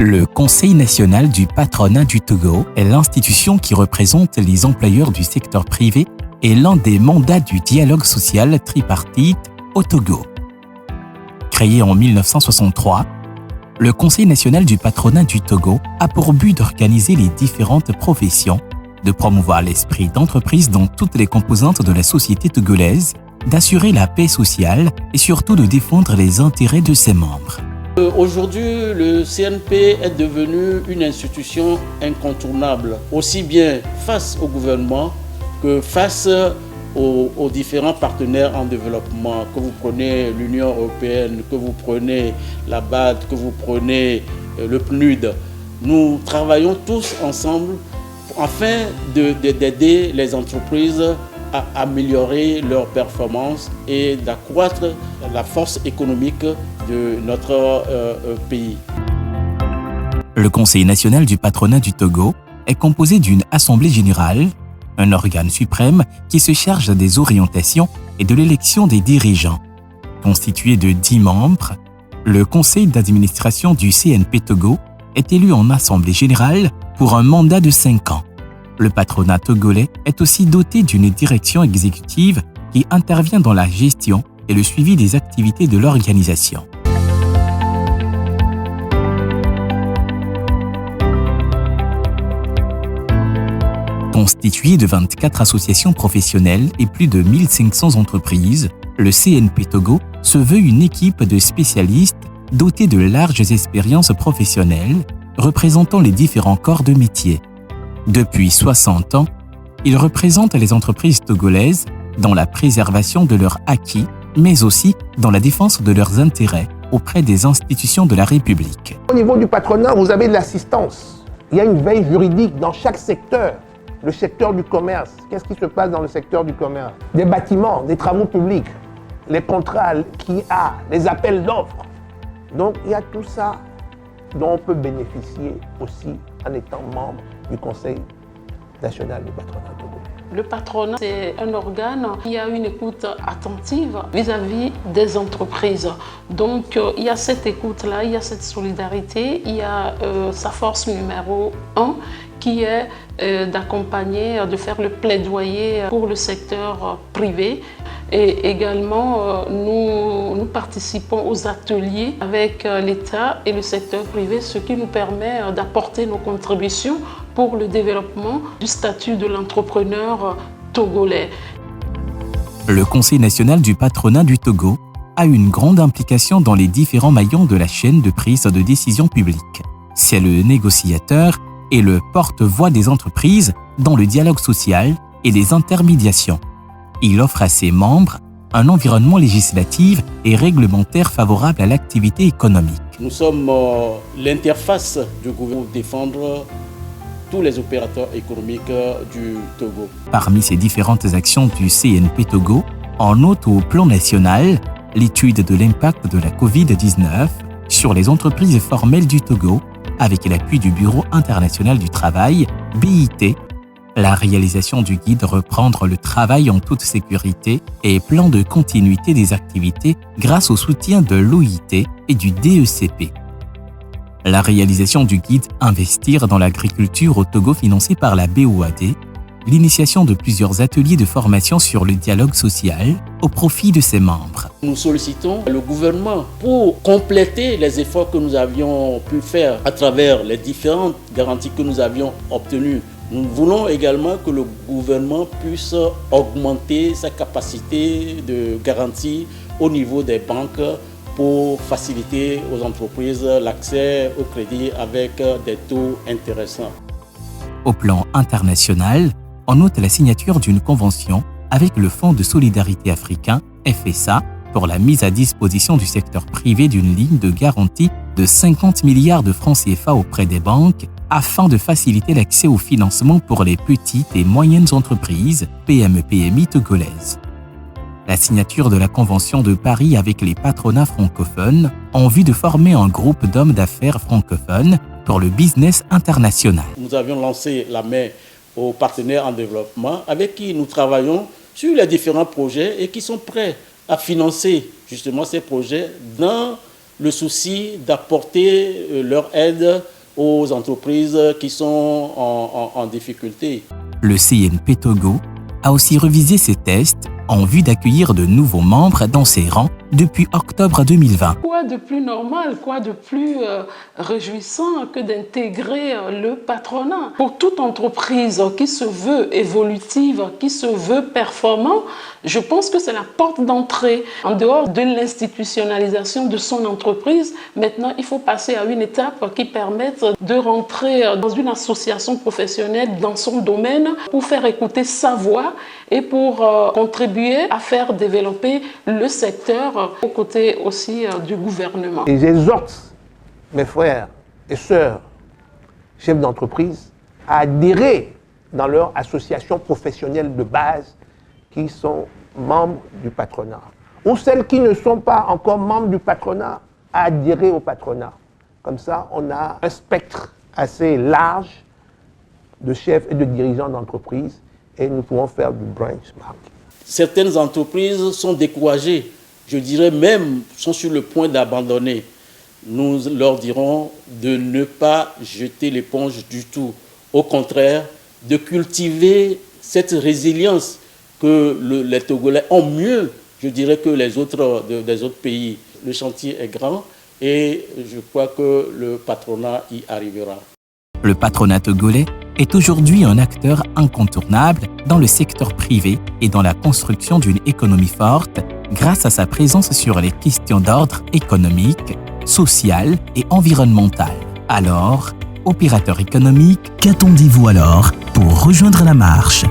Le Conseil national du patronat du Togo est l'institution qui représente les employeurs du secteur privé et l'un des mandats du dialogue social tripartite au Togo. Créé en 1963, le Conseil national du patronat du Togo a pour but d'organiser les différentes professions, de promouvoir l'esprit d'entreprise dans toutes les composantes de la société togolaise, d'assurer la paix sociale et surtout de défendre les intérêts de ses membres. Aujourd'hui, le CNP est devenu une institution incontournable, aussi bien face au gouvernement que face aux différents partenaires en développement. Que vous preniez l'Union européenne, que vous preniez la BAD, que vous preniez le PNUD. Nous travaillons tous ensemble afin d'aider les entreprises à améliorer leurs performances et d'accroître la force économique de notre pays. Le Conseil national du patronat du Togo est composé d'une assemblée générale, un organe suprême qui se charge des orientations et de l'élection des dirigeants. Constitué de 10 membres, le conseil d'administration du CNP Togo est élu en assemblée générale pour un mandat de 5 ans. Le patronat togolais est aussi doté d'une direction exécutive qui intervient dans la gestion et le suivi des activités de l'organisation. Constitué de 24 associations professionnelles et plus de 1500 entreprises, le CNP Togo se veut une équipe de spécialistes dotés de larges expériences professionnelles représentant les différents corps de métier. Depuis 60 ans, il représente les entreprises togolaises dans la préservation de leurs acquis, mais aussi dans la défense de leurs intérêts auprès des institutions de la République. Au niveau du patronat, vous avez de l'assistance. Il y a une veille juridique dans chaque secteur. Le secteur du commerce, qu'est-ce qui se passe dans le secteur du commerce? Des bâtiments, des travaux publics, les contrats qu'il y a, les appels d'offres. Donc il y a tout ça dont on peut bénéficier aussi en étant membre du Conseil national du patronat togolais. Le patronat, c'est un organe qui a une écoute attentive vis-à-vis des entreprises. Donc, il y a cette écoute-là, il y a cette solidarité, il y a sa force numéro 1 qui est d'accompagner, de faire le plaidoyer pour le secteur privé. Et également, nous participons aux ateliers avec l'État et le secteur privé, ce qui nous permet d'apporter nos contributions pour le développement du statut de l'entrepreneur togolais. Le Conseil national du patronat du Togo a une grande implication dans les différents maillons de la chaîne de prise de décision publique. C'est le négociateur et le porte-voix des entreprises dans le dialogue social et les intermédiations. Il offre à ses membres un environnement législatif et réglementaire favorable à l'activité économique. Nous sommes l'interface du gouvernement pour défendre tous les opérateurs économiques du Togo. Parmi ces différentes actions du CNP Togo, on note au plan national l'étude de l'impact de la Covid-19 sur les entreprises formelles du Togo avec l'appui du Bureau international du travail, BIT, la réalisation du guide Reprendre le travail en toute sécurité et plan de continuité des activités grâce au soutien de l'OIT et du DECP. La réalisation du guide Investir dans l'agriculture au Togo financé par la BOAD, l'initiation de plusieurs ateliers de formation sur le dialogue social au profit de ses membres. Nous sollicitons le gouvernement pour compléter les efforts que nous avions pu faire à travers les différentes garanties que nous avions obtenues. Nous voulons également que le gouvernement puisse augmenter sa capacité de garantie au niveau des banques pour faciliter aux entreprises l'accès au crédit avec des taux intéressants. Au plan international, on note la signature d'une convention avec le Fonds de solidarité africain, FSA, pour la mise à disposition du secteur privé d'une ligne de garantie de 50 milliards de francs CFA auprès des banques afin de faciliter l'accès au financement pour les petites et moyennes entreprises, PME-PMI togolaises. La signature de la Convention de Paris avec les patronats francophones en vue de former un groupe d'hommes d'affaires francophones pour le business international. Nous avions lancé la main aux partenaires en développement avec qui nous travaillons sur les différents projets et qui sont prêts à financer justement ces projets dans le souci d'apporter leur aide aux entreprises qui sont en difficulté. Le CNP Togo a aussi révisé ses tests en vue d'accueillir de nouveaux membres dans ses rangs depuis octobre 2020. Quoi de plus normal, quoi de plus réjouissant que d'intégrer le patronat? Pour toute entreprise qui se veut évolutive, qui se veut performant, je pense que c'est la porte d'entrée. En dehors de l'institutionnalisation de son entreprise, maintenant il faut passer à une étape qui permette de rentrer dans une association professionnelle dans son domaine pour faire écouter sa voix et pour contribuer à faire développer le secteur aux côtés aussi du gouvernement. Et j'exhorte mes frères et sœurs, chefs d'entreprise, à adhérer dans leur association professionnelle de base qui sont membres du patronat. Ou celles qui ne sont pas encore membres du patronat, à adhérer au patronat. Comme ça, on a un spectre assez large de chefs et de dirigeants d'entreprise et nous pouvons faire du benchmark. Certaines entreprises sont découragées, je dirais même sont sur le point d'abandonner. Nous leur dirons de ne pas jeter l'éponge du tout. Au contraire, de cultiver cette résilience que les Togolais ont mieux, je dirais, que les autres des autres pays. Le chantier est grand et je crois que le patronat y arrivera. Le patronat togolais est aujourd'hui un acteur incontournable dans le secteur privé et dans la construction d'une économie forte grâce à sa présence sur les questions d'ordre économique, social et environnemental. Alors, opérateur économique, qu'attendez-vous alors pour rejoindre la marche ?